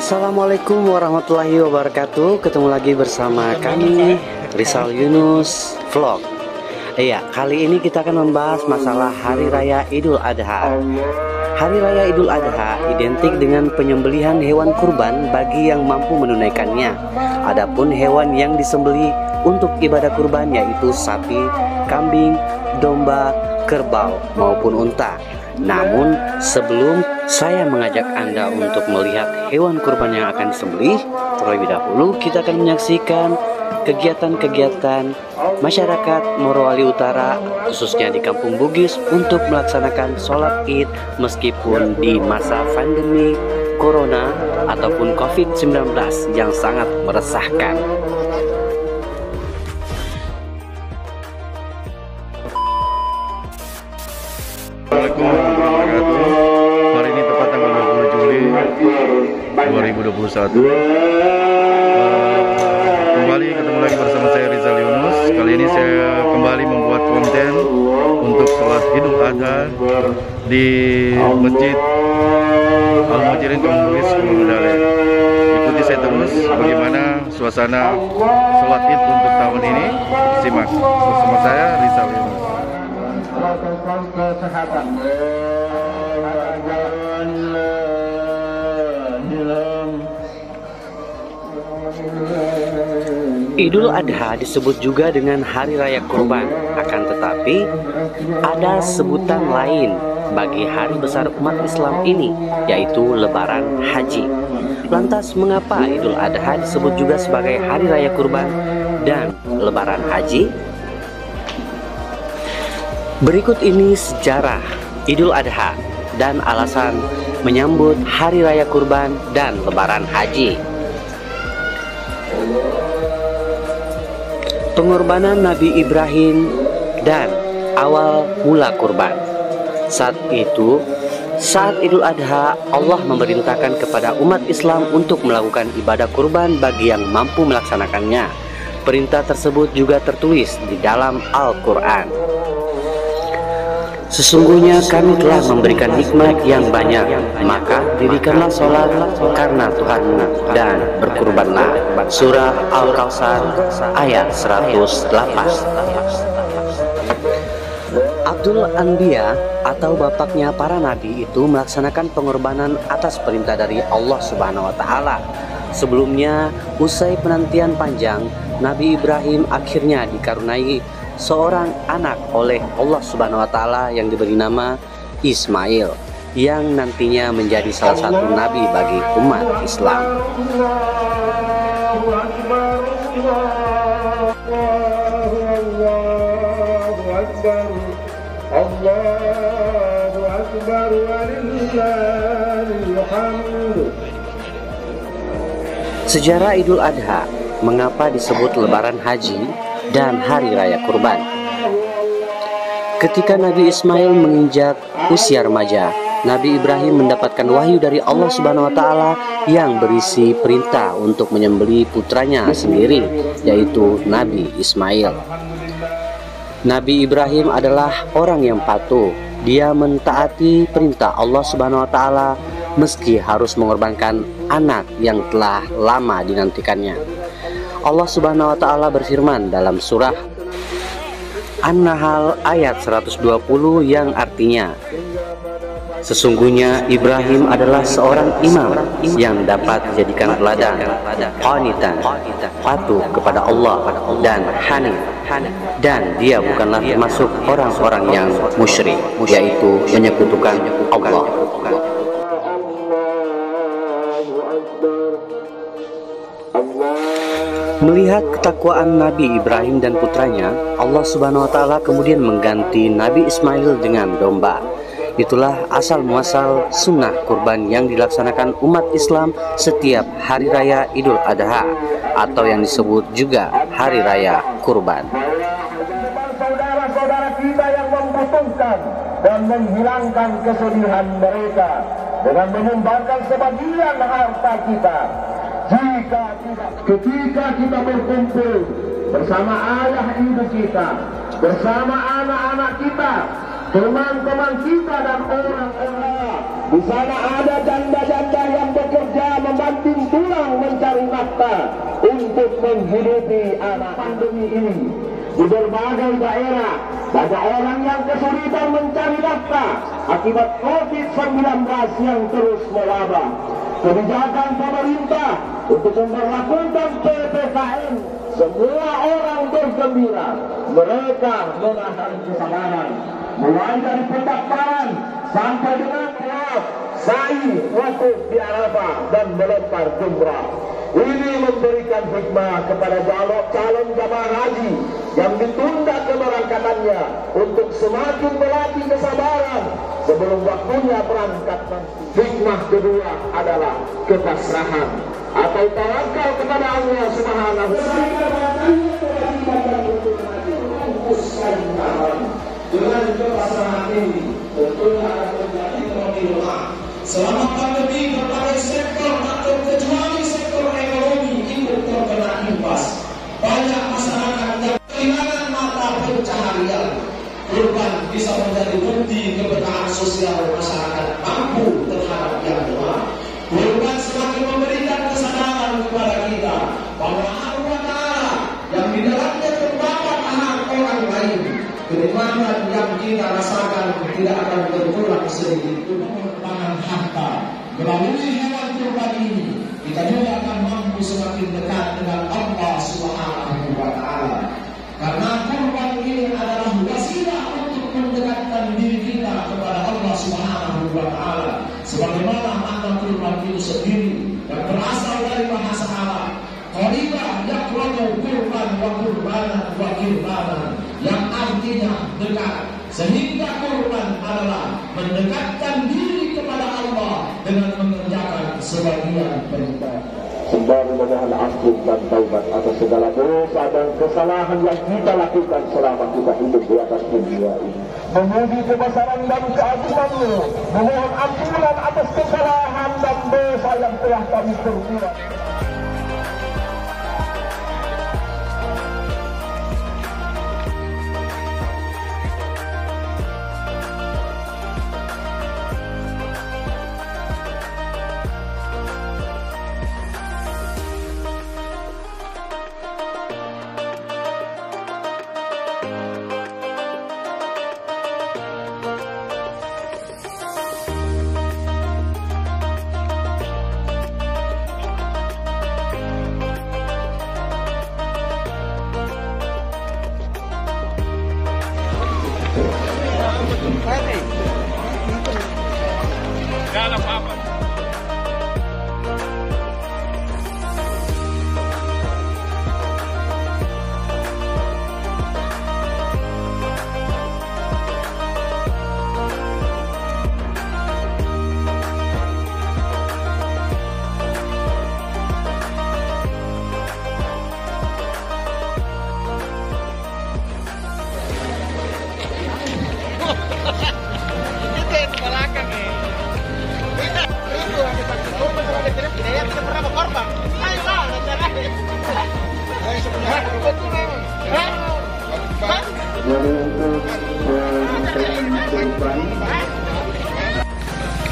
Assalamualaikum warahmatullahi wabarakatuh. Ketemu lagi bersama kami Rizal Yunus Vlog. Iya, kali ini kita akan membahas masalah Hari Raya Idul Adha. Hari Raya Idul Adha identik dengan penyembelihan hewan kurban bagi yang mampu menunaikannya. Adapun hewan yang disembelih untuk ibadah kurban yaitu sapi, kambing, domba, kerbau maupun unta. Namun sebelum saya mengajak Anda untuk melihat hewan kurban yang akan disembelih, terlebih dahulu kita akan menyaksikan kegiatan-kegiatan masyarakat Morowali Utara, khususnya di Kampung Bugis, untuk melaksanakan sholat Id meskipun di masa pandemi Corona ataupun COVID-19 yang sangat meresahkan. Assalamualaikum warahmatullahi wabarakatuh. Hari ini tepat tanggal 20 Juli 2021. Kembali ketemu lagi bersama saya Rizal Yunus. Kali ini saya kembali membuat konten untuk sholat Idul Adha di Masjid Al-Muhajirin Kampung Bugis, Kemangudale. Ikuti saya terus bagaimana suasana sholat Id untuk tahun ini. Simak bersama saya Rizal Yunus. Kesehatan Idul Adha disebut juga dengan Hari Raya Kurban. Akan tetapi ada sebutan lain bagi hari besar umat Islam ini, yaitu Lebaran Haji. Lantas mengapa Idul Adha disebut juga sebagai Hari Raya Kurban dan Lebaran Haji? Berikut ini sejarah Idul Adha dan alasan menyambut Hari Raya Kurban dan Lebaran Haji. Pengorbanan Nabi Ibrahim dan awal mula kurban. Saat Idul Adha, Allah memerintahkan kepada umat Islam untuk melakukan ibadah kurban bagi yang mampu melaksanakannya. Perintah tersebut juga tertulis di dalam Al-Quran. Sesungguhnya kami telah memberikan nikmat yang banyak, maka dirikanlah sholat karena Tuhanmu dan berkurbanlah. Surah Al-Kautsar ayat 108. Abdul Anbiya atau bapaknya para nabi itu melaksanakan pengorbanan atas perintah dari Allah Subhanahu wa Ta'ala. Sebelumnya, usai penantian panjang, Nabi Ibrahim akhirnya dikaruniai seorang anak oleh Allah Subhanahu wa Ta'ala yang diberi nama Ismail, yang nantinya menjadi salah satu nabi bagi umat Islam. Sejarah Idul Adha, mengapa disebut Lebaran Haji dan Hari Raya Kurban? Ketika Nabi Ismail menginjak usia remaja, Nabi Ibrahim mendapatkan wahyu dari Allah Subhanahu wa Ta'ala yang berisi perintah untuk menyembelih putranya sendiri, yaitu Nabi Ismail. Nabi Ibrahim adalah orang yang patuh. Dia mentaati perintah Allah Subhanahu wa Ta'ala meski harus mengorbankan anak yang telah lama dinantikannya. Allah Subhanahu wa Ta'ala berfirman dalam surah An-Nahl ayat 120 yang artinya, sesungguhnya Ibrahim adalah seorang imam yang dapat dijadikan teladan, qanitan, patuh kepada Allah dan hanif, dan dia bukanlah termasuk orang-orang yang musyrik, yaitu menyekutukan Allah. Melihat ketakwaan Nabi Ibrahim dan putranya, Allah Subhanahu wa Ta'ala kemudian mengganti Nabi Ismail dengan domba. Itulah asal muasal sunnah kurban yang dilaksanakan umat Islam setiap Hari Raya Idul Adha, atau yang disebut juga Hari Raya Kurban. Saudara-saudara kita yang membutuhkan dan menghilangkan kesedihan mereka dengan menyumbangkan sebagian harta kita. Ketika kita berkumpul bersama ayah ibu kita, bersama anak-anak kita, teman-teman kita dan orang-orang, di sana ada janda-janda yang bekerja membanting nafkah untuk menghidupi anak pandemi ini. Di berbagai daerah, banyak orang yang kesulitan mencari nafkah akibat COVID-19 yang terus mewabah. Kebijakan pemerintah untuk memperlakukan PPKM, semua orang bergembira. Mereka menahan kesabaran, mulai dari pendaftaran sampai dengan sa'i wakuf di Arafah dan melempar jumrah. Ini memberikan hikmah kepada calon jamaah haji yang ditunda keberangkatannya untuk semakin melatih kesabaran sebelum waktunya berangkat nanti. Hikmah kedua adalah kepasrahan atau tawakal kepada Allah Subhanahu wa Ta'ala. Dengan kepasrahan ini tentunya akan terjadi kemajuan. Selama pandemi berbagai sektor tak terkecuali sektor ekonomi ikut terkena imbas. Banyak masyarakat yang kehilangan mata pencaharian. Kurban bisa menjadi bukti keberkahan sosial masyarakat mampu terhadap yang lemah. Kurban semakin memberikan kesadaran kepada kita bahwa Allah Ta'ala yang di dalamnya terdapat hak orang lain. Kenikmatan yang kita rasakan tidak akan berkurang sedikit pun. Harta melalui hewan kurban ini kita juga akan mampu semakin dekat dengan Allah Subhanahu wa Ta'ala. Karena kurban ini adalah wasilah untuk mendekatkan diri kita kepada Allah Subhanahu wa Ta'ala. Sebagaimana makna kurban itu sendiri yang berasal dari bahasa Arab, qariba yaqrabu kurban wa qurbanan wa qirbanan, yang artinya dekat. Sehingga kurban adalah mendekatkan diri kepada Allah dengan mengerjakan sebagian perintah. Sembari memohon ampun dan taubat atas segala dosa dan kesalahan yang kita lakukan selama kita hidup di atas dunia ini. Memuji kebesaran dan keagungan-Mu, memohon ampunan atas kesalahan dan dosa yang telah kami perbuat.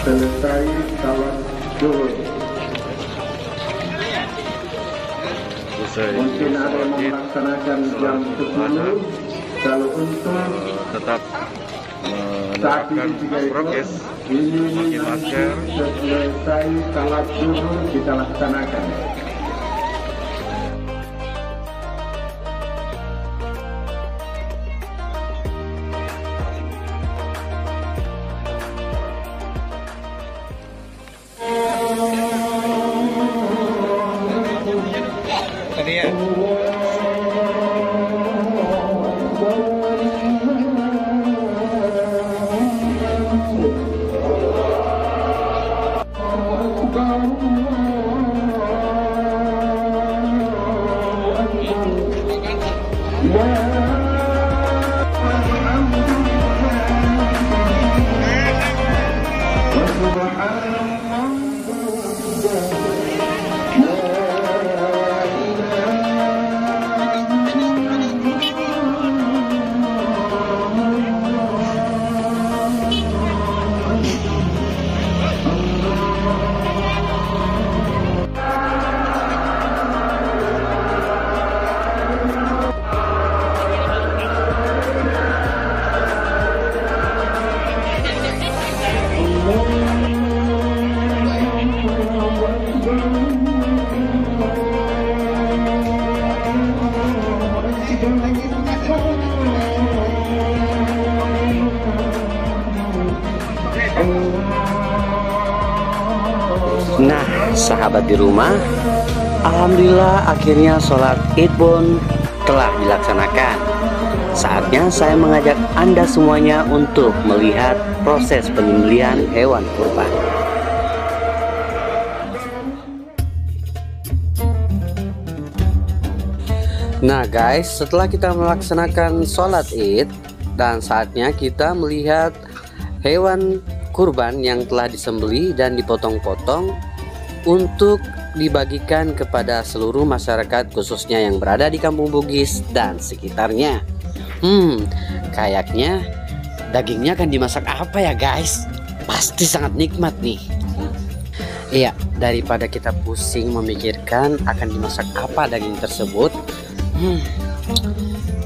Selesai salat zuhur. Mungkin ada yang melaksanakan jam 10. Kalau untuk tetap menerapkan prokes, memakai masker. Selesai salat zuhur kita laksanakan. sahabat di rumah, alhamdulillah akhirnya sholat Id pun telah dilaksanakan. Saatnya saya mengajak Anda semuanya untuk melihat proses penyembelihan hewan kurban. Nah guys, setelah kita melaksanakan sholat Id dan saatnya kita melihat hewan kurban yang telah disembelih dan dipotong-potong untuk dibagikan kepada seluruh masyarakat, khususnya yang berada di Kampung Bugis dan sekitarnya. Kayaknya dagingnya akan dimasak apa ya guys? Pasti sangat nikmat nih. Iya, daripada kita pusing memikirkan akan dimasak apa daging tersebut,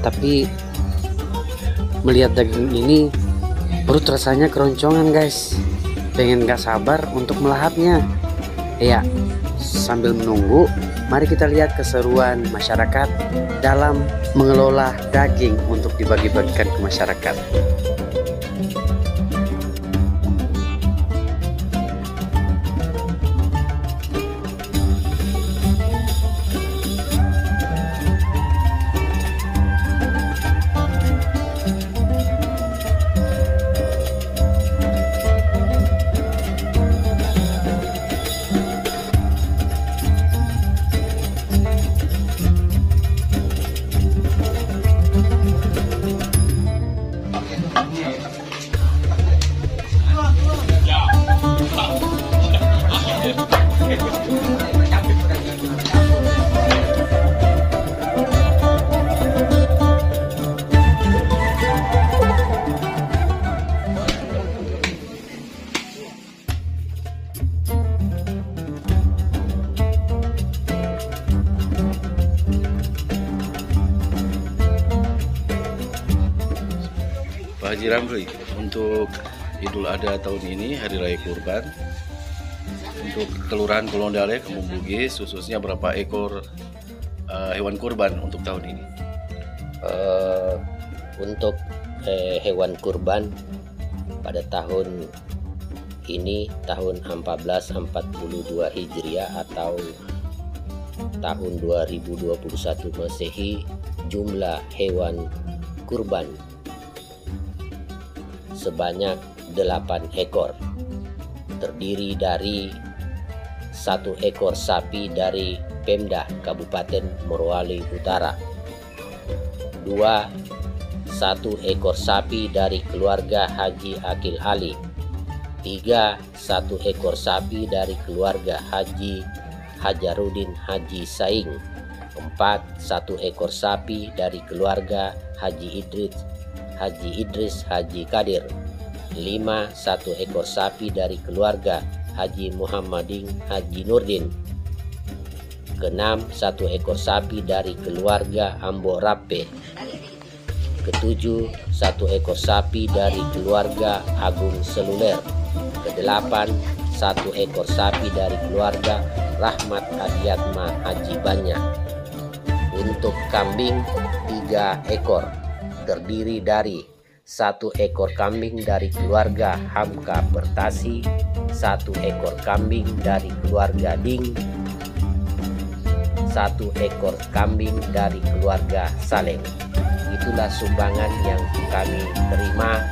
tapi melihat daging ini perut rasanya keroncongan guys. Pengen gak sabar untuk melahapnya. Iya, sambil menunggu, mari kita lihat keseruan masyarakat dalam mengelola daging untuk dibagi-bagikan ke masyarakat. Pak Haji Ramli, untuk Idul Adha tahun ini, Hari Raya Kurban, untuk Kelurahan Kolondale, Kampung Bugis, khususnya berapa ekor hewan kurban untuk tahun ini? Untuk hewan kurban pada tahun ini, tahun 1442 Hijriah atau tahun 2021 Masehi, jumlah hewan kurban sebanyak 8 ekor, terdiri dari 1 ekor sapi dari Pemda Kabupaten Morowali Utara, 1 ekor sapi dari keluarga Haji Akil Ali, 1 ekor sapi dari keluarga Haji Hajarudin Haji Saing, 1 ekor sapi dari keluarga Haji Idris Haji Kadir, 1 ekor sapi dari keluarga Haji Muhammadin Haji Nurdin, 1 ekor sapi dari keluarga Ambo Rappe, 1 ekor sapi dari keluarga Agung Seluler, 1 ekor sapi dari keluarga Rahmat Adiatma Haji Banyak. Untuk kambing 3 ekor, terdiri dari 1 ekor kambing dari keluarga Hamka Pertasi, 1 ekor kambing dari keluarga Ding, 1 ekor kambing dari keluarga Saleng. Itulah sumbangan yang kami terima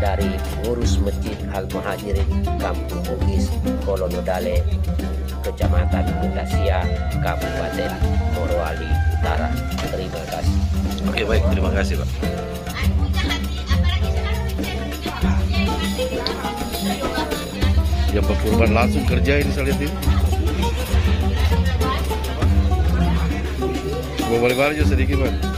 dari pengurus Masjid Al-Muhajirin Kampung Bugis, Kolonodale, Kecamatan Bekasia, Kabupaten Morowali Utara. Terima kasih. Oke, baik, terima kasih Pak. Yang Pak Kurban langsung kerja ini saya lihat ini. Gua balik-balik aja sedikit Pak.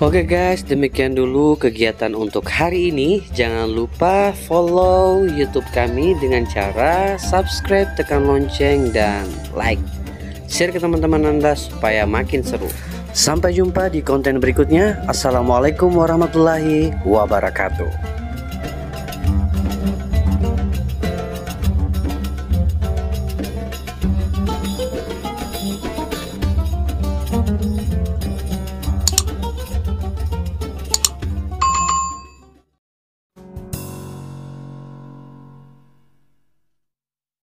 Oke guys, demikian dulu kegiatan untuk hari ini. Jangan lupa follow YouTube kami dengan cara subscribe, tekan lonceng, dan like. Share ke teman-teman Anda supaya makin seru. Sampai jumpa di konten berikutnya. Assalamualaikum warahmatullahi wabarakatuh.